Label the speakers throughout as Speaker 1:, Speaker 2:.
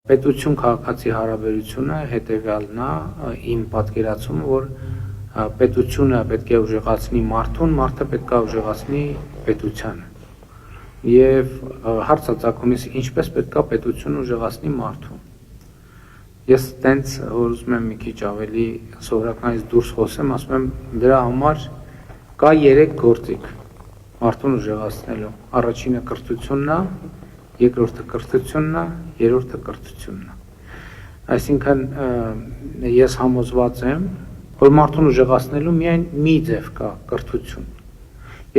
Speaker 1: Պետություն քաղաքացի հարաբերությունը հետևյալն է, իմ պատկերացումը, որ պետությունը պետք է ուժեղացնի մարդուն, մարդը պետք է ուժեղացնի պետությանը։ Եվ հարցը ծագումից ինչպես պետք է պետությունը ուժեղացնի մարդուն։ Ես տենց որ ուզում եմ մի քիչ ավելի սովորականից դուրս խոսեմ, ասում եմ դրա համար կա 3 գործիք մարդուն ուժեղացնելու։ Առաջինը կրթությունն է, երկրորդը կրթությունն է, երրորդը կրթությունն է։ Այսինքն ես համոզված եմ, որ մարդուն ուժեղացնելու միայն մի ձև կա՝ կրթություն։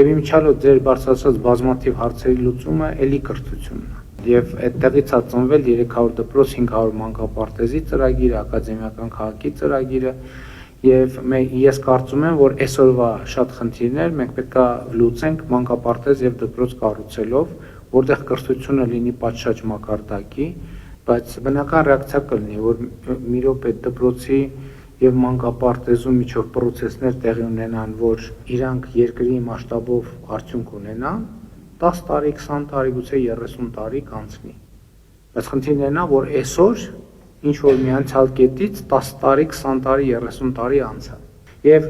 Speaker 1: Եվ իմիջիալով ձեր բարձրացած բազմաթիվ հարցերի լուծումը էլի կրթությունն է։ Եվ այդտեղից է ծնվել 300 դպրոց 500 մանկապարտեզի ծրագիրը, ակադեմիական քաղաքի ծրագիրը, եւ ես կարծում եմ, որ այսօրվա շատ խնդիրներ մենք պետք է լուծենք մանկապարտեզ եւ դպրոց կառուցելով, որտեղ կրթությունը լինի պատշաճ մակարդակի, բայց բնական ռեակցիա կլինի, որ մի րոպե դպրոցի եւ մանկապարտեզում միջով պրոցեսներ տեղի ունենան, որ իրանք երկրի մասշտաբով արդյունք ունենան, 10 տարի, 20 տարի, գուցե 30 տարի կանցնի։ Բայց խնդիրն է, որ այսօր ինչ որ մի անցյալ կետից 10 տարի, 20 տարի, 30 տարի անցավ։ Եվ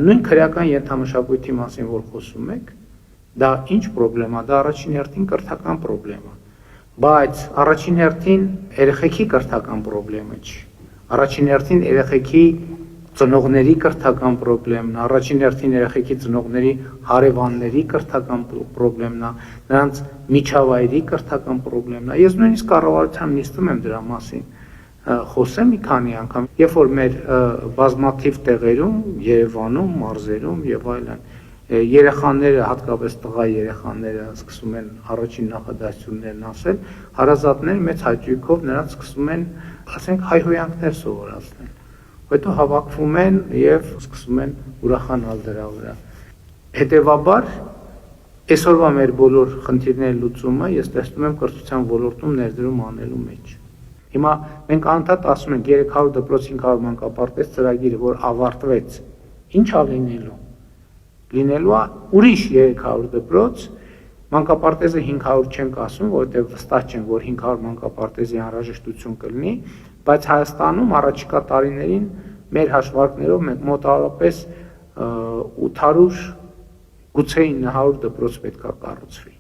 Speaker 1: նույն քրեական ենթամշակույթի մասին, որ խոսում եք, դա ինչ խնդրեմ է, դա առաջին հերթին կրթական խնդրեմ է, բայց առաջին հերթին երեխեքի կրթական խնդրեմը չի։ Առաջին հերթին երեխեքի ծնողների կրթական խնդրեմն է, առաջին հերթին երեխեքի ծնողների հարևանների կրթական խնդրեմն է, նրանց միջավայրի կրթական խնդրեմն է։ Ես նույնիսկ կառավարության նիստում եմ դրա մասին խոսեմ մի քանի անգամ, երբ որ մեր բազմաթիվ տեղերում, Երևանում, մարզերում եւ այլն, երեխաները, հատկապես տղա երեխաները սկսում են առաջին նախադասություններն ասել, հարազատները մեծ հաճույքով նրանց սկսում են, ասենք, հայհոյանքներ սովորացնել, հետո հավաքվում են եւ սկսում են ուրախանալ դրա վրա։ Հետևաբար, այսօրվա մեր բոլոր խնդիրների լուծումը ես տեսնում եմ կրթության ոլորտում ներդրում անելու մեջ։ Հիմա մենք անդադ ասում ենք 300 դպրոց 500 մանկապարտեզ ծրագիրը, որ ավարտվեց, ինչ է լինելու։ Լինելու է ուրիշ 300 դպրոց, մանկապարտեզը 500 չենք ասում, որովհետև վստահ չենք, որ 500 մանկապարտեզի անհրաժեշտություն կլինի, բայց Հայաստանում առաջիկա տարիներին մեր հաշվարկներով մենք մոտավորապես 800, գուցե 900 դպրոց պետք է կառուցվի։